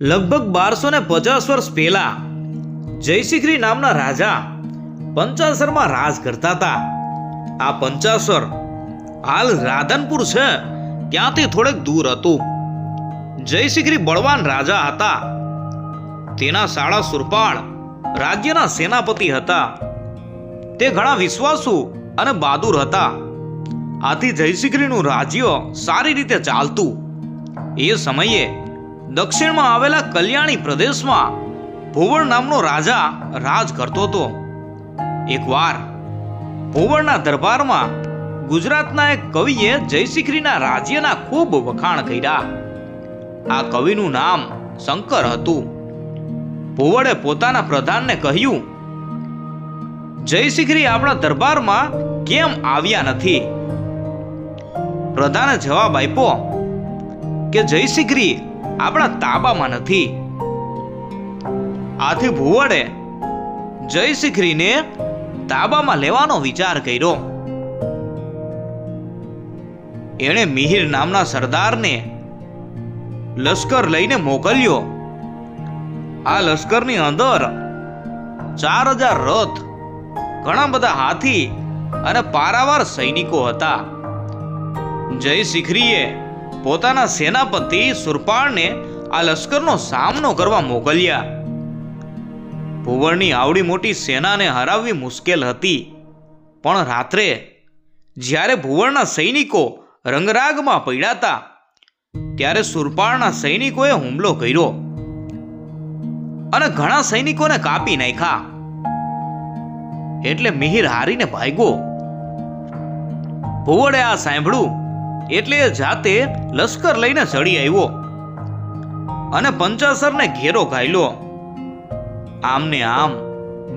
લગભગ 1250 વર્ષ પહેલા જયશિખરી નામના રાજા પંચાસરમાં રાજ કરતા હતા. આ પંચાસર હાલ રાધનપુર છે ત્યાંથી થોડેક દૂર હતું. જયશિખરી બળવાન રાજા હતા. તેના શાળા સુરપાળ રાજ્યના સેનાપતિ હતા. તે ઘણા વિશ્વાસુ અને બહાદુર હતા. આથી જયશિખરીનું રાજ્ય સારી રીતે ચાલતું. એ સમયે દક્ષિણમાં આવેલા કલ્યાણી પ્રદેશમાં ભુવળ નામનો રાજા રાજ કરતો હતો. એકવાર ભુવળના દરબારમાં ગુજરાતના એક કવિએ જયશિખરીના રાજ્યના ખૂબ વખાણ કર્યા. આ કવિનું નામ શંકર હતું. ભુવળે પોતાના પ્રધાનને કહ્યું, જયશિખરી આપણા દરબારમાં કેમ આવ્યા નથી? પ્રધાને જવાબ આપ્યો કે જયશિખરી આપણા તાબામાં નથી. આથી ભુવળે જયશિખરીને તાબામાં લેવાનો વિચાર કર્યો. એણે મિહિર નામના સરદારને લશ્કર લઈને મોકલ્યો. આ લશ્કરની અંદર 4000 રથ, ઘણા બધા હાથી અને પારાવાર સૈનિકો હતા. જયશિખરીએ પોતાના સેનાપતિ સુરપાળને આ લશ્કરનો સામનો કરવા મોકલ્યા. ભુવળની આવડી મોટી સેનાને હરાવવી મુશ્કેલ હતી. પણ રાત્રે જ્યારે ભુવળના સૈનિકો રંગરાગમાં પડ્યા હતા ત્યારે સુરપાળના સૈનિકોએ હુમલો કર્યો અને ઘણા સૈનિકોને કાપી નાખ્યા. એટલે મિહિર હારીને ભાગ્યો. ભુવળે આ સાંભળ્યું એટલે એ જાતે લશ્કર લઈને ચડી આવ્યો અને પંચાસરને ઘેરો ઘાયલો. આમને આમ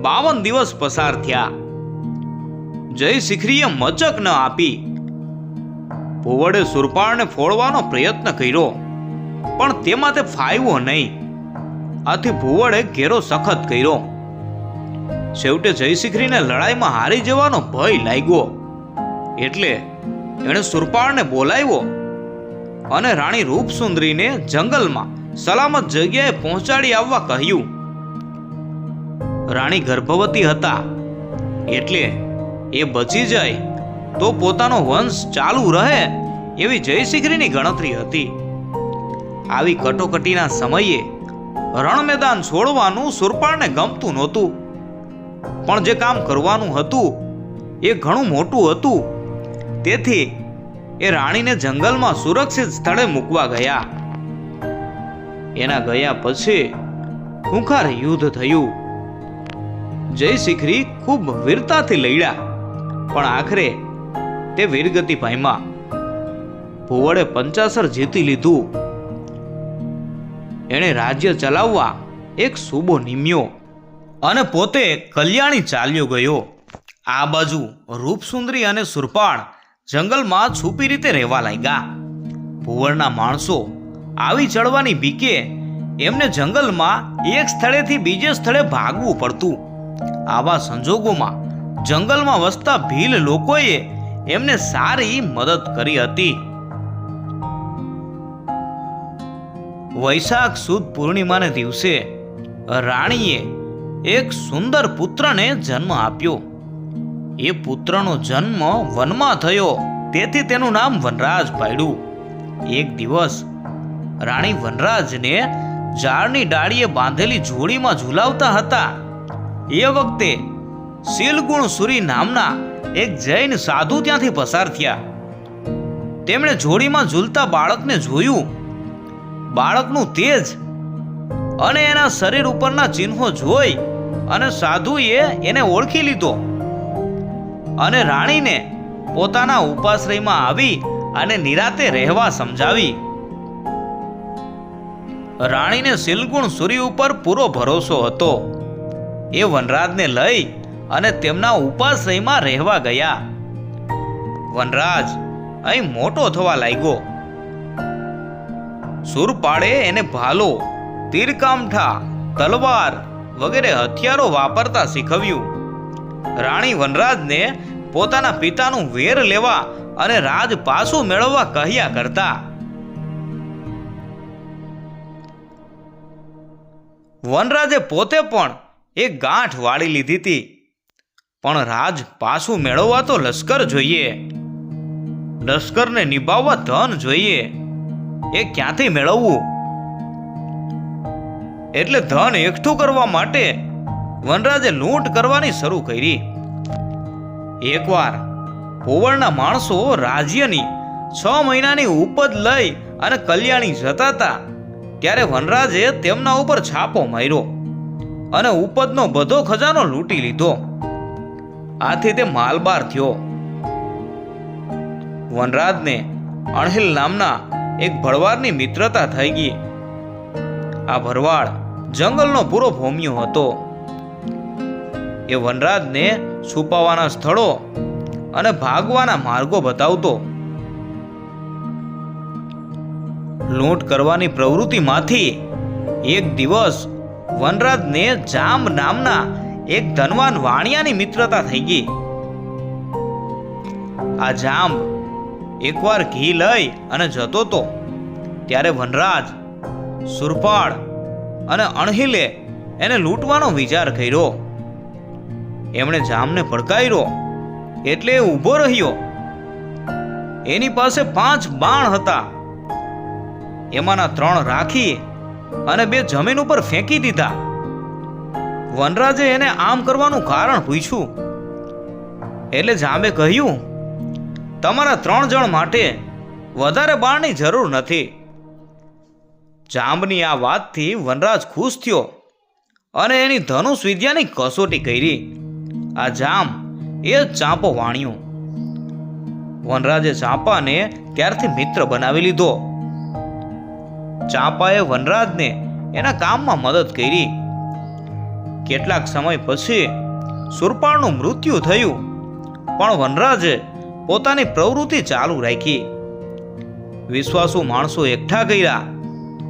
52 દિવસ પસાર થયા. જયશિખરીએ મચક ન આપી. ભુવળે સુરપાળને ફોડવાનો પ્રયત્ન કર્યો પણ તેમાં તે ફાવ્યો નહીં. આથી ભુવળે ઘેરો સખત કર્યો. છેવટે જયશિખરીને લડાઈમાં હારી જવાનો ભય લાગ્યો. એટલે એણે સુરપાળને બોલાવ્યો અને રાણી રૂપસુંદરીને જંગલમાં સલામત જગ્યાએ પહોંચાડી આવવા કહ્યું. રાણી ગર્ભવતી હતા એટલે એ બચી જાય તો પોતાનો વંશ ચાલુ રહે એવી જયશિખરીની ગણતરી હતી. આવી કટોકટીના સમયે રણ મેદાન છોડવાનું સુરપાળને ગમતું નહોતું. પણ જે કામ કરવાનું હતું એ ઘણું મોટું હતું. તેથી એ રાણીને જંગલમાં સુરક્ષિત સ્થળે મૂકવા ગયા. એના ગયા પછી ખૂંખાર યુદ્ધ થયું. જયશિખરી ખૂબ વીરતાથી લડ્યા પણ આખરે તે વીરગતિ પામ્યા. ભુવળે પંચાસર જીતી લીધું. એણે રાજ્ય ચલાવવા એક સૂબો નિમ્યો અને પોતે કલ્યાણી ચાલ્યો ગયો. આ બાજુ રૂપસુંદરી અને સુરપાળ જંગલમાં છુપી રીતે રહેવા લાગ્યા. ભુવળના માણસો આવી ચડવાની બીકે એમને જંગલમાં એક સ્થળેથી બીજે સ્થળે ભાગવું પડતું. આવા સંજોગોમાં જંગલમાં વસતા ભીલ લોકોએ એમને સારી મદદ કરી હતી. વૈશાખ સુદ પૂર્ણિમાને દિવસે રાણીએ એક સુંદર પુત્રને જન્મ આપ્યો. એ પુત્રનો જન્મ વનમાં થયો તેથી તેનું નામ વનરાજ પાડ્યું. એક દિવસ રાણી વનરાજને ઝાડની ડાળીએ બાંધેલી જોડીમાં ઝુલાવતા હતા. એ વખતે શીલગુણ સુરી નામના એક જૈન સાધુ ત્યાંથી પસાર થયા. તેમણે જોડીમાં ઝૂલતા બાળકને જોયું. બાળકનું તેજ અને એના શરીર ઉપરના ચિહ્નો જોઈ અને સાધુએ એને ઓળખી લીધો અને રાણીને પોતાના ઉપાશ્રયમાં આવી અને નિરાતે રહેવા સમજાવી. રાણીને શીલગુણ સુરી ઉપર પૂરો ભરોસો હતો. એ વનરાજને લઈ અને તેમના ઉપાશ્રયમાં રહેવા ગયા. વનરાજ અહીં મોટો થવા લાગ્યો. સુરપાળે એને ભાલો, તીરકામઠા, તલવાર વગેરે હથિયારો વાપરતા શીખવ્યું. રાણી વનરાજને પોતાના પિતાનું વેર લેવા અને રાજ પાછું મેળવવા કહ્યા કરતા. વનરાજે પોતે પણ એક ગાંઠ વાળી લીધી હતી, પણ રાજ પાછું મેળવવા તો લશ્કર જોઈએ, લશ્કરને નિભાવવા ધન જોઈએ, એ ક્યાંથી મેળવવું? એટલે ધન એકઠું કરવા માટે વનરાજે લૂંટ કરવાની શરૂ કરી. એકવાર પોવળના માણસો રાજ્યની 6 મહિનાની ઉપજ લઈ અને કલ્યાણી જતા હતા, ત્યારે વનરાજે તેમના ઉપર છાપો માર્યો અને ઉપજનો બધો ખજાનો લૂંટી લીધો. આથી તે માલબાર થયો. વનરાજને અણહિલ નામના એક ભરવાડની મિત્રતા થઈ ગઈ. આ ભરવાડ જંગલનો પૂરો ભોમિયો હતો. એ વનરાજને છુપાવાના સ્થળો અને ભાગવાના માર્ગો બતાવતો. લૂંટ કરવાની પ્રવૃત્તિમાંથી એક દિવસ વનરાજને જાંબ નામના એક ધનવાન વાણિયાની મિત્રતા થઈ ગઈ. આ જાંબ એકવાર ઘી લઈ અને જતો તો, ત્યારે વનરાજ, સુરપાળ અને અણહિલે એને લૂંટવાનો વિચાર કર્યો. એમણે જામને ભડકાવ્યો એટલે એ ઊભો રહ્યો. એની પાસે 5 બાણ હતા. એમાંના 3 રાખી અને 2 જમીન ઉપર ફેંકી દીધા. વનરાજે એને આમ કરવાનું કારણ પૂછ્યું, એટલે જાંબે કહ્યું, તમારા 3 જણ માટે વધારે બાણની જરૂર નથી. જાંબની આ વાતથી વનરાજ ખુશ થયો અને એની ધનુષ વિદ્યાની કસોટી કરી. આ જાંબ એ ચાંપો વાણ્યો. વનરાજે ચાંપાને ત્યારથી મિત્ર બનાવી લીધો. ચાંપાએ વનરાજને એના કામમાં મદદ કરી. કેટલાક સમય પછી સુરપાળનું મૃત્યુ થયું, પણ વનરાજે પોતાની પ્રવૃત્તિ ચાલુ રાખી. વિશ્વાસુ માણસો એકઠા કર્યા,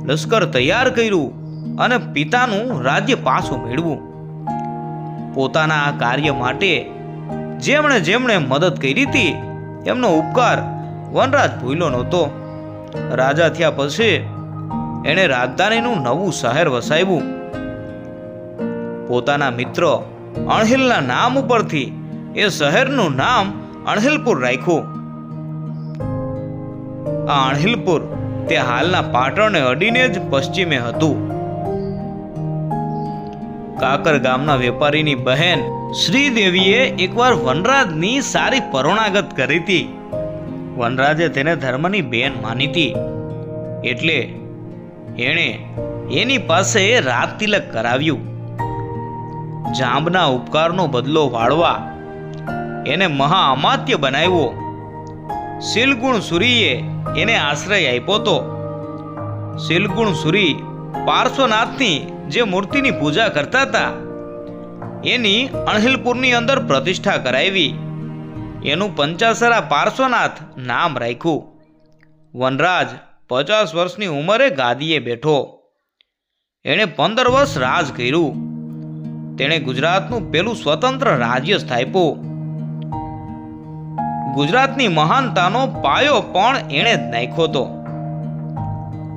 લશ્કર તૈયાર કર્યું અને પિતાનું રાજ્ય પાછું મેળવ્યું. પોતાના આ કાર્ય માટે જેમણે જેમણે મદદ કરી હતી, એમનો ઉપકાર વનરાજ ભૂલ્યો નહોતો. રાજા થયા પછી એણે રાજધાનીનું નવું શહેર વસાવ્યું. પોતાના મિત્ર અણહિલના નામ ઉપરથી એ શહેરનું નામ અણહિલપુર રાખ્યું. આ અણહિલપુર તે હાલના પાટણને અડીને જ પશ્ચિમે હતું. કાકર ગામના વેપારીની બહેન શ્રીદેવીએ એકવાર વનરાજની સારી પરોણાગત કરી હતી. વનરાજે તેને ધર્મની બેન માની હતી, એટલે એણે એની પાસે રાત તિલક કરાવ્યું. જાંબના ઉપકારનો બદલો વાળવા એને મહા અમાત્ય બનાવ્યો. શીલગુણ સુરીએ એને આશ્રય આપ્યો હતો. શીલગુણ સુરી પાર્શ્વનાથની જે મૂર્તિની પૂજા કરતા હતા, એની અણહિલપુરની અંદર પ્રતિષ્ઠા કરાવી. એનું પંચાસરા પાર્શ્વનાથ નામ રાખ્યું. વનરાજ 50 વર્ષની ઉંમરે ગાદીએ બેઠો. એણે 15 વર્ષ રાજ કર્યું. તેણે ગુજરાતનું પેલું સ્વતંત્ર રાજ્ય સ્થાપ્યું. ગુજરાતની મહાનતાનો પાયો પણ એણે જ નાખ્યો હતો.